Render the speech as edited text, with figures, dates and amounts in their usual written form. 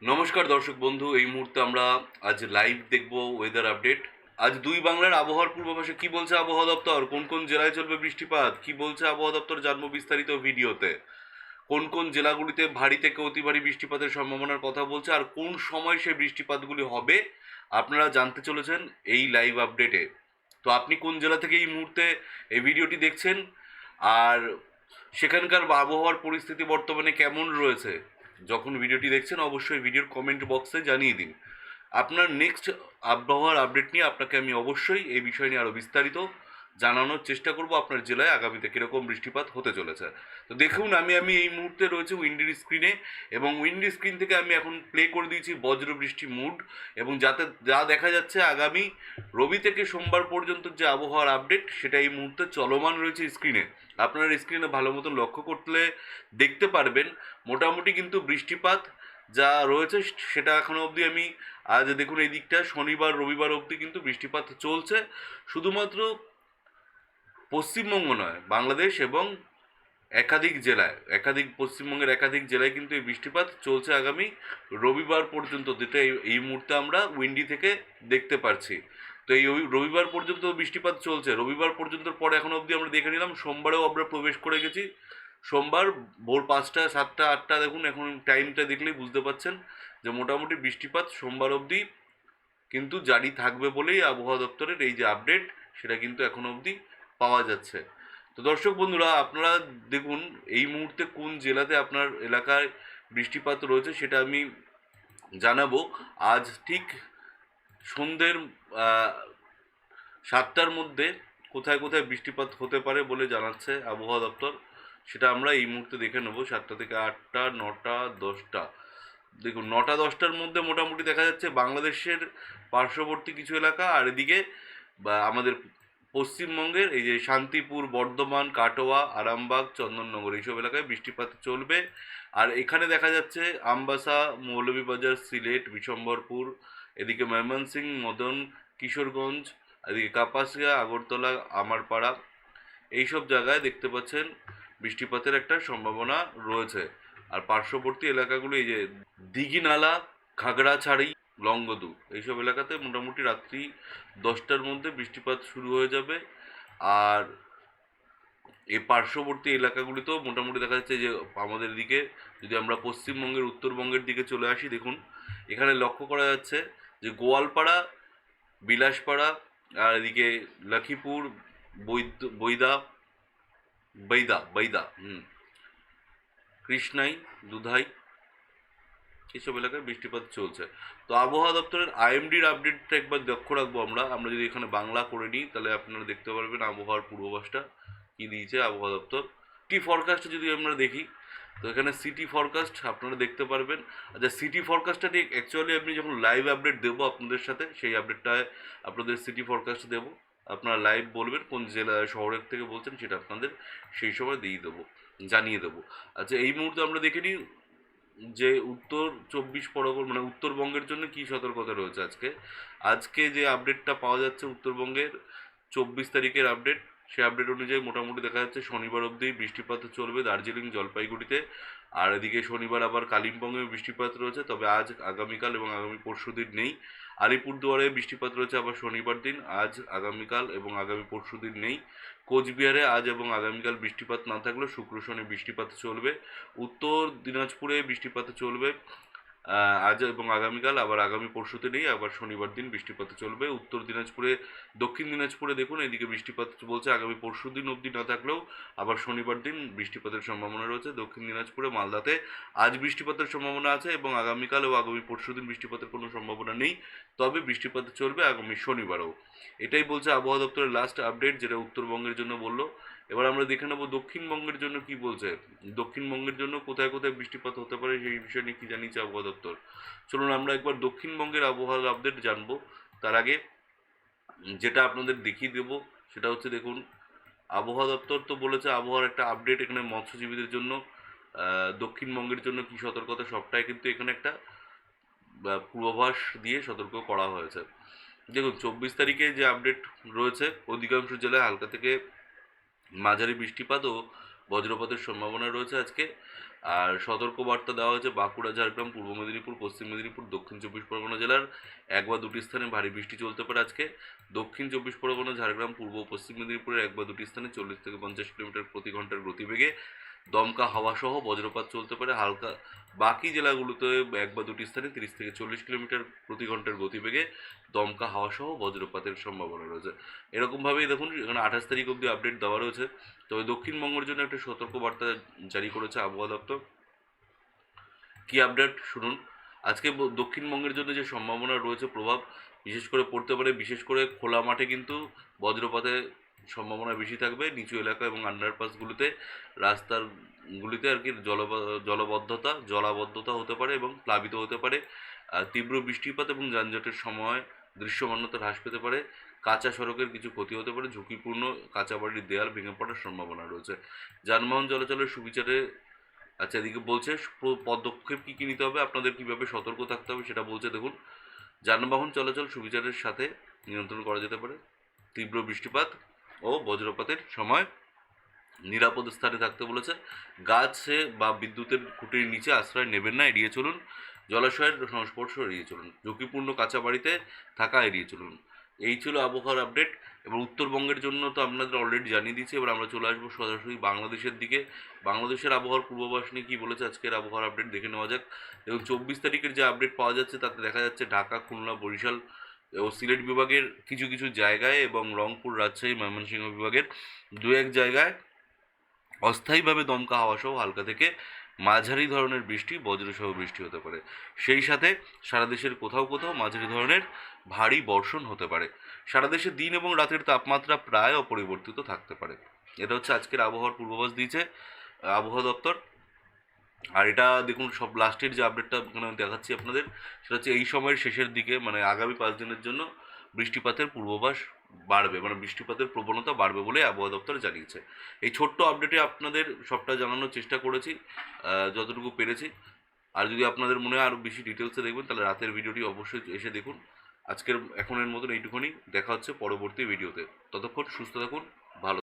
নমস্কার দর্শক বন্ধু, এই মুহূর্তে আমরা আজ লাইভ দেখব ওয়েদার আপডেট। আজ দুই বাংলার আবহাওয়ার পূর্বাভাসে কি বলছে আবহাওয়া দপ্তর, কোন কোন জেলায় চলবে বৃষ্টিপাত, কি বলছে আবহাওয়া দপ্তর জানবো বিস্তারিত ভিডিওতে। কোন কোন জেলাগুলিতে ভারী থেকে অতি ভারী বৃষ্টিপাতের সম্ভাবনার কথা বলছে আর কোন সময় সেই বৃষ্টিপাতগুলি হবে আপনারা জানতে চলেছেন এই লাইভ আপডেটে। তো আপনি কোন জেলা থেকে এই মুহূর্তে এই ভিডিওটি দেখছেন আর সেখানকার আবহাওয়ার পরিস্থিতি বর্তমানে কেমন রয়েছে, যখন ভিডিওটি দেখছেন অবশ্যই ভিডিওর কমেন্ট বক্সে জানিয়ে দিন। আপনার নেক্সট আবহাওয়ার আপডেট নিয়ে আপনাকে আমি অবশ্যই এই বিষয় নিয়ে আরও বিস্তারিত জানানোর চেষ্টা করব আপনার জেলায় আগামীতে কীরকম বৃষ্টিপাত হতে চলেছে। তো দেখুন, আমি এই মুহূর্তে রয়েছে উইন্ডির স্ক্রিনে, এবং উইন্ডি স্ক্রিন থেকে আমি এখন প্লে করে দিয়েছি বজ্র বৃষ্টি মুড, এবং যাতে যা দেখা যাচ্ছে আগামী রবি থেকে সোমবার পর্যন্ত যে আবহাওয়ার আপডেট সেটা এই মুহূর্তে চলমান রয়েছে স্ক্রিনে। আপনারা স্ক্রিনে ভালো মতো লক্ষ্য করলে দেখতে পারবেন মোটামুটি কিন্তু বৃষ্টিপাত যা রয়েছে সেটা এখনো অবধি আমি আজ দেখুন এই দিকটা শনিবার রবিবার অবধি কিন্তু বৃষ্টিপাত চলছে। শুধুমাত্র পশ্চিমবঙ্গ নয়, বাংলাদেশ এবং পশ্চিমবঙ্গের একাধিক জেলায় কিন্তু এই বৃষ্টিপাত চলছে আগামী রবিবার পর্যন্ত, যেটা এই মুহূর্তে আমরা উইন্ডি থেকে দেখতে পাচ্ছি। তো এই রবিবার পর্যন্ত বৃষ্টিপাত চলছে। রবিবার পর্যন্ত পরে এখন অবধি আমরা দেখে নিলাম, সোমবারেও আমরা প্রবেশ করে গেছি। সোমবার ভোর 5টা 7টা 8টা, দেখুন এখন টাইমটা দেখলেই বুঝতে পারছেন যে মোটামুটি বৃষ্টিপাত সোমবার অবধি কিন্তু জারি থাকবে বলেই আবহাওয়া দপ্তরের এই যে আপডেট সেটা কিন্তু এখন অবধি পাওয়া যাচ্ছে। তো দর্শক বন্ধুরা, আপনারা দেখুন এই মুহূর্তে কোন জেলাতে আপনার এলাকায় বৃষ্টিপাত রয়েছে সেটা আমি জানাবো। আজ ঠিক সন্ধ্যের 7টার মধ্যে কোথায় কোথায় বৃষ্টিপাত হতে পারে বলে জানাচ্ছে আবহাওয়া দপ্তর, সেটা আমরা এই মুহূর্তে দেখে নেব। 7টা থেকে 8টা 9টা 10টা, দেখুন 9টা 10টার মধ্যে মোটামুটি দেখা যাচ্ছে বাংলাদেশের পার্শ্ববর্তী কিছু এলাকা, আর এদিকে বা আমাদের পশ্চিমবঙ্গের এই যে শান্তিপুর, বর্ধমান, কাটোয়া, আরামবাগ, চন্দননগর এইসব এলাকায় বৃষ্টিপাত চলবে। আর এখানে দেখা যাচ্ছে আমবাসা, মৌলভীবাজার, সিলেট, বিশম্বরপুর, এদিকে ময়মনসিংহ, মদন, কিশোরগঞ্জ, এদিকে কাপাসিয়া, আগরতলা, আমারপাড়া এইসব জায়গায় দেখতে পাচ্ছেন বৃষ্টিপাতের একটা সম্ভাবনা রয়েছে। আর পার্শ্ববর্তী এলাকাগুলো এই যে দিঘিনালা, খাগড়াছড়ি, লংগদু এইসব এলাকাতে মোটামুটি রাত্রি 10টার মধ্যে বৃষ্টিপাত শুরু হয়ে যাবে। আর এই পার্শ্ববর্তী এলাকাগুলিতেও মোটামুটি দেখা যাচ্ছে যে আমাদের দিকে যদি আমরা পশ্চিমবঙ্গের উত্তরবঙ্গের দিকে চলে আসি, দেখুন এখানে লক্ষ্য করা যাচ্ছে যে গোয়ালপাড়া, বিলাসপাড়া, আর এদিকে লক্ষ্মীপুর, বৈদা বৈদা বৈদা কৃষ্ণাই, দুধাই এইসব এলাকায় বৃষ্টিপাত চলছে। তো আবহাওয়া দপ্তরের আইএমডির আপডেটটা একবার লক্ষ্য রাখবো আমরা যদি এখানে বাংলা করে নিই তাহলে আপনারা দেখতে পারবেন আবহাওয়ার পূর্বাভাসটা কী দিয়েছে আবহাওয়া দপ্তর। সিটি ফরকাস্টটা যদি আমরা দেখি, তো এখানে সিটি ফরকাস্ট আপনারা দেখতে পারবেন। আচ্ছা, সিটি ফরকাস্টটা ঠিক অ্যাকচুয়ালি আমি যখন লাইভ আপডেট দেবো আপনাদের সাথে, সেই আপডেটটায় আপনাদের সিটি ফরকাস্ট দেবো। আপনারা লাইভ বলবেন কোন জেলা শহরের থেকে বলছেন, সেটা আপনাদের সেই সময় দিয়ে দেবো, জানিয়ে দেবো। আচ্ছা, এই মুহূর্তে আমরা দেখে নিই যে উত্তর 24 পরগনা মানে উত্তরবঙ্গের জন্য কি সতর্কতা রয়েছে আজকে। আজকে যে আপডেটটা পাওয়া যাচ্ছে উত্তরবঙ্গের 24 তারিখের আপডেট, সেই আপডেট অনুযায়ী মোটামুটি দেখা যাচ্ছে শনিবার অবধি বৃষ্টিপাত চলবে দার্জিলিং, জলপাইগুড়িতে। আর এদিকে শনিবার আবার কালিম্পংয়ে বৃষ্টিপাত রয়েছে, তবে আজ, আগামীকাল এবং আগামী পরশু দিন নেই। আলিপুরদুয়ারে বৃষ্টিপাত রয়েছে আবার শনিবার দিন, আজ, আগামীকাল এবং আগামী পরশু দিন নেই। কোচবিহারে আজ এবং আগামীকাল বৃষ্টিপাত না থাকলেও শুক্র শনি বৃষ্টিপাত চলবে। উত্তর দিনাজপুরে বৃষ্টিপাত চলবে আজ এবং আগামীকাল, আবার আগামী পরশুতে নেই, আবার শনিবার দিন বৃষ্টিপাত চলবে। উত্তর দিনাজপুরে, দক্ষিণ দিনাজপুরে দেখুন এদিকে বৃষ্টিপাত বলছে আগামী পরশু দিন অবধি না থাকলেও আবার শনিবার দিন বৃষ্টিপাতের সম্ভাবনা রয়েছে। দক্ষিণ দিনাজপুরে, মালদাতে আজ বৃষ্টিপাতের সম্ভাবনা আছে এবং আগামীকাল ও আগামী পরশু দিন বৃষ্টিপাতের কোনো সম্ভাবনা নেই, তবে বৃষ্টিপাত চলবে আগামী শনিবারও। এটাই বলছে আবহাওয়া দপ্তরের লাস্ট আপডেট, যেটা উত্তরবঙ্গের জন্য বললো। এবার আমরা দেখে নেবো দক্ষিণবঙ্গের জন্য কি বলছে। দক্ষিণবঙ্গের জন্য কোথায় কোথায় বৃষ্টিপাত হতে পারে সেই বিষয় নিয়ে কি জানিয়েছে আবহাওয়া দপ্তর। চলুন আমরা একবার দক্ষিণবঙ্গের আবহাওয়ার আপডেট জানবো। তার আগে যেটা আপনাদের দেখিয়ে দেবো সেটা হচ্ছে, দেখুন আবহাওয়া দপ্তর তো বলেছে আবহাওয়ার একটা আপডেট এখানে মৎস্যজীবীদের জন্য, দক্ষিণবঙ্গের জন্য কি সতর্কতা সবটাই কিন্তু এখানে একটা পূর্বাভাস দিয়ে সতর্ক করা হয়েছে। দেখুন 24 তারিখে যে আপডেট রয়েছে, অধিকাংশ জেলায় হালকা থেকে মাঝারি বৃষ্টিপাত ও বজ্রপাতের সম্ভাবনা রয়েছে আজকে। আর সতর্কবার্তা দেওয়া হয়েছে বাঁকুড়া, ঝাড়গ্রাম, পূর্ব মেদিনীপুর, পশ্চিম মেদিনীপুর, দক্ষিণ চব্বিশ পরগনা জেলার এক বা দুটি স্থানে ভারী বৃষ্টি চলতে পারে আজকে। দক্ষিণ চব্বিশ পরগনা, ঝাড়গ্রাম, পূর্ব ও পশ্চিম মেদিনীপুরের এক বা দুটি স্থানে 40 থেকে 50 কিলোমিটার প্রতি ঘন্টার গতিবেগে দমকা হাওয়া সহ বজ্রপাত চলতে পারে হালকা। বাকি জেলাগুলোতে এক বা দুটি স্থানে 30 থেকে 40 কিলোমিটার প্রতি ঘন্টার গতিবেগে দমকা হাওয়া সহ বজ্রপাতের সম্ভাবনা রয়েছে। এরকমভাবেই দেখুন এখানে 28 তারিখ অবধি আপডেট দেওয়া রয়েছে। তবে দক্ষিণবঙ্গের জন্য একটা সতর্কবার্তা জারি করেছে আবহাওয়া দপ্তর। কি আপডেট শুনুন। আজকে দক্ষিণবঙ্গের জন্য যে সম্ভাবনা রয়েছে প্রভাব বিশেষ করে পড়তে পারে, বিশেষ করে খোলা মাঠে কিন্তু বজ্রপাতের সম্ভাবনা বেশি থাকবে। নিচু এলাকা এবং আন্ডারপাসগুলিতে, রাস্তাগুলিতে আর কি জলাবদ্ধতা হতে পারে এবং প্লাবিত হতে পারে। তীব্র বৃষ্টিপাত এবং যানজটের সময় দৃশ্যমানতা হ্রাস পেতে পারে। কাঁচা সড়কের কিছু ক্ষতি হতে পারে। ঝুঁকিপূর্ণ কাঁচা বাড়ির দেয়াল ভেঙে পড়ার সম্ভাবনা রয়েছে। যানবাহন চলাচলের সুবিচারে আচ্ছা, এদিকে বলছে পদক্ষেপ কী কী নিতে হবে, আপনাদের কীভাবে সতর্ক থাকতে হবে সেটা বলছে দেখুন। যানবাহন চলাচল সুবিচারের সাথে নিয়ন্ত্রণ করা যেতে পারে। তীব্র বৃষ্টিপাত ও বজ্রপাতের সময় নিরাপদ স্থানে থাকতে বলেছে। গাছে বা বিদ্যুতের খুঁটির নিচে আশ্রয় নেবেন না, এড়িয়ে চলুন। জলাশয়ের সংস্পর্শ এড়িয়ে চলুন। ঝুঁকিপূর্ণ কাঁচা বাড়িতে থাকা এড়িয়ে চলুন। এই ছিল আবহাওয়ার আপডেট। এবং উত্তরবঙ্গের জন্য তো আপনাদের অলরেডি জানিয়ে দিয়েছি। এবার আমরা চলে আসবো সরাসরি বাংলাদেশের দিকে। বাংলাদেশের আবহাওয়ার পূর্বাভাস নিয়ে কী বলেছে আজকের আবহাওয়ার আপডেট দেখে নেওয়া যাক। এবং 24 তারিখের যে আপডেট পাওয়া যাচ্ছে তাতে দেখা যাচ্ছে ঢাকা, খুলনা, বরিশাল ও সিলেট বিভাগের কিছু কিছু জায়গায় এবং রংপুর, রাজশাহী, ময়মনসিংহ বিভাগের দু এক জায়গায় অস্থায়ীভাবে দমকা হাওয়া সহ হালকা থেকে মাঝারি ধরনের বৃষ্টি, বজ্রসহ বৃষ্টি হতে পারে। সেই সাথে সারা দেশের কোথাও কোথাও মাঝারি ধরনের ভারী বর্ষণ হতে পারে। সারা দেশে দিন এবং রাতের তাপমাত্রা প্রায় অপরিবর্তিত থাকতে পারে। এটা হচ্ছে আজকের আবহাওয়ার পূর্বাভাস দিয়েছে আবহাওয়া দপ্তর। আর এটা দেখুন সব লাস্টের যে আপডেটটা এখানে দেখাচ্ছি আপনাদের, সেটা হচ্ছে এই সময়ের শেষের দিকে মানে আগামী 5 দিনের জন্য বৃষ্টিপাতের পূর্বাভাস বাড়বে, মানে বৃষ্টিপাতের প্রবণতা বাড়বে বলে আবহাওয়া দপ্তর জানিয়েছে। এই ছোট্ট আপডেটে আপনাদের সবটা জানানোর চেষ্টা করেছি যতটুকু পেরেছি। আর যদি আপনাদের মনে হয় আরও বেশি ডিটেলসে দেখবেন তাহলে রাতের ভিডিওটি অবশ্যই এসে দেখুন। আজকের এখনের মতন এইটুকুনি, দেখা হচ্ছে পরবর্তী ভিডিওতে। ততক্ষণ সুস্থ থাকুন, ভালো